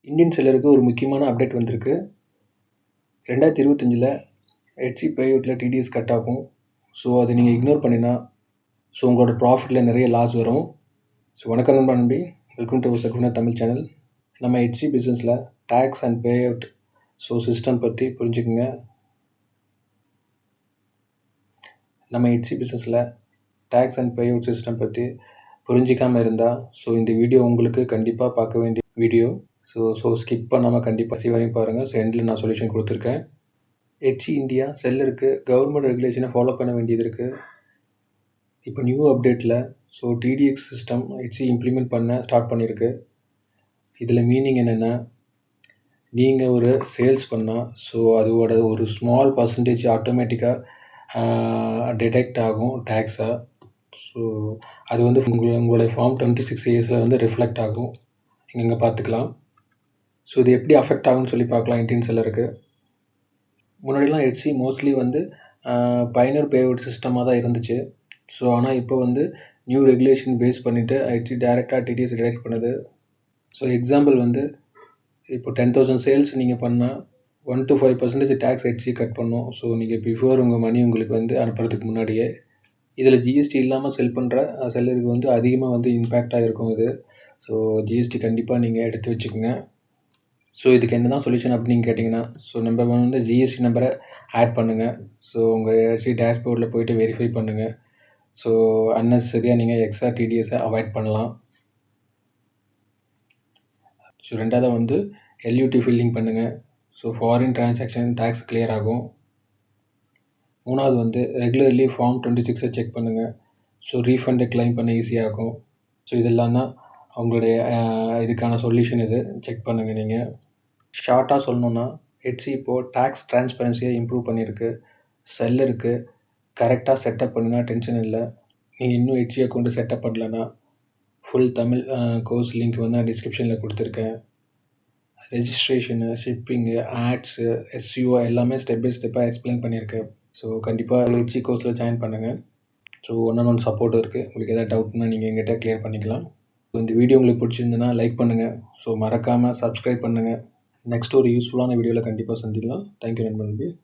Indian செல்லருக்கு ஒரு முக்கியமான update வந்திருக்கு. 2025ல் ஹெச்சி பேஅவுட்டில் டிடிஎஸ் கட் ஆகும். ஸோ அதை நீங்கள் இக்னோர் பண்ணினா உங்களோட ப்ராஃபிட்டில் நிறைய லாஸ் வரும். ஸோ வணக்கம் நண்பா நம்பி, welcome to Shakuna Tamil channel. நம்ம ஹெச்சி பிஸ்னஸில் டேக்ஸ் அண்ட் பேஅவுட் சிஸ்டம் பற்றி புரிஞ்சுக்குங்க. நம்ம ஹெச்சி பிஸ்னஸில் டேக்ஸ் அண்ட் பேஅவுட் சிஸ்டம் பற்றி புரிஞ்சிக்காமல் இருந்தால் இந்த வீடியோ உங்களுக்கு கண்டிப்பாக பார்க்க வேண்டிய வீடியோ. ஸோ ஸ்கிப் பண்ணாமல் கண்டிப்பாக வரையும் பாருங்கள். எண்டில் நான் சொல்யூஷன் கொடுத்துருக்கேன். ஹெச்சி இந்தியா செல்லருக்கு கவர்மெண்ட் ரெகுலேஷனை ஃபாலோ பண்ண வேண்டியது இருக்குது. இப்போ நியூ அப்டேட்டில் டிடிஎக்ஸ் சிஸ்டம் ஹெச்சி இம்ப்ளிமெண்ட் பண்ண ஸ்டார்ட் பண்ணியிருக்கு. இதில் மீனிங் என்னென்னா, நீங்கள் ஒரு சேல்ஸ் பண்ணால் அதோட ஒரு ஸ்மால் பர்சன்டேஜ் ஆட்டோமேட்டிக்காக டிடெக்ட் ஆகும் டேக்ஸாக. அது உங்களுடைய ஃபார்ம் 26A ரிஃப்ளெக்ட் ஆகும். நீங்கள் பார்த்துக்கலாம். இது எப்படி அஃபெக்ட் ஆகும்னு சொல்லி பார்க்கலாம். இந்தியன் செல்லருக்கு முன்னாடிலாம் ஹெச்சி மோஸ்ட்லி பயனர் பேஅவுட் சிஸ்டமாக தான் இருந்துச்சு. ஆனால் இப்போ நியூ ரெகுலேஷன் பேஸ் பண்ணிவிட்டு ஹெச்சி டேரெக்டாக டிடிஎஸ் டிடெக்ட் பண்ணுது. எக்ஸாம்பிள் இப்போ 10,000 சேல்ஸ் நீங்கள் பண்ணால் 1 to 5% டேக்ஸ் ஹெச்சி கட் பண்ணும். நீங்கள் பிஃபோர் உங்கள் மணி உங்களுக்கு அனுப்புறதுக்கு முன்னாடியே. இதில் ஜிஎஸ்டி இல்லாமல் செல் பண்ணுற செல்லருக்கு அதிகமாக இம்பேக்டாக இருக்கும் இது. ஜிஎஸ்டி கண்டிப்பாக நீங்கள் எடுத்து வச்சுக்கோங்க. இதுக்கு என்ன தான் சொல்யூஷன் அப்படின்னு கேட்டிங்கன்னா, நம்பர் 1 ஜிஎஸ்டி நம்பரை ஆட் பண்ணுங்கள். உங்கள் ஹெச்சி டேஷ்போர்டில் போய்ட்டு வெரிஃபை பண்ணுங்கள். அன்னெசரியாக நீங்கள் எக்ஸ்ட்ரா டிடிஎஸை அவாய்ட் பண்ணலாம். ரெண்டாவது எல்யூடி ஃபில்லிங் பண்ணுங்கள். ஃபாரின் டிரான்சாக்ஷன் டேக்ஸ் கிளியர் ஆகும். மூணாவது ரெகுலர்லி ஃபார்ம் 26 செக் பண்ணுங்கள். ரீஃபண்டை கிளைம் பண்ண ஈஸியாகும். இதெல்லாம் தான் அவங்களுடைய இதுக்கான சொல்யூஷன். இது செக் பண்ணுங்கள். நீங்கள் ஷார்ட்டாக சொல்லணுன்னா, ஹெச்சி இப்போது டேக்ஸ் டிரான்ஸ்பரன்சியை இம்ப்ரூவ் பண்ணியிருக்கு. செல்லருக்கு கரெக்டாக செட்டப் பண்ணினா டென்ஷன் இல்லை. நீங்கள் இன்னும் ஹெச்சி அக்கௌண்ட்டு செட்டப் பண்ணலன்னா ஃபுல் தமிழ் கோர்ஸ் லிங்க் நான் டிஸ்கிரிப்ஷனில் கொடுத்துருக்கேன். ரெஜிஸ்ட்ரேஷனு, ஷிப்பிங்கு, ஆட்ஸு, எஸ்சிஓ எல்லாமே ஸ்டெப் பை ஸ்டெப்பாக எக்ஸ்பிளைன் பண்ணியிருக்கேன். கண்டிப்பாக ஹெச்சி கோர்ஸில் ஜாயின் பண்ணுங்கள். ஒன் சப்போர்ட் இருக்குது. உங்களுக்கு எதாவது டவுட்னா நீங்கள் எங்கிட்ட கிளியர் பண்ணிக்கலாம். இந்த வீடியோ உங்களுக்கு பிடிச்சிருந்துன்னா லைக் பண்ணுங்கள். மறக்காமல் சப்ஸ்கிரைப் பண்ணுங்கள். நெக்ஸ்ட் ஒரு யூஸ்ஃபுல்லான வீடியோவில் கண்டிப்பாக சந்திக்கலாம். தேங்க்யூ நண்பன்.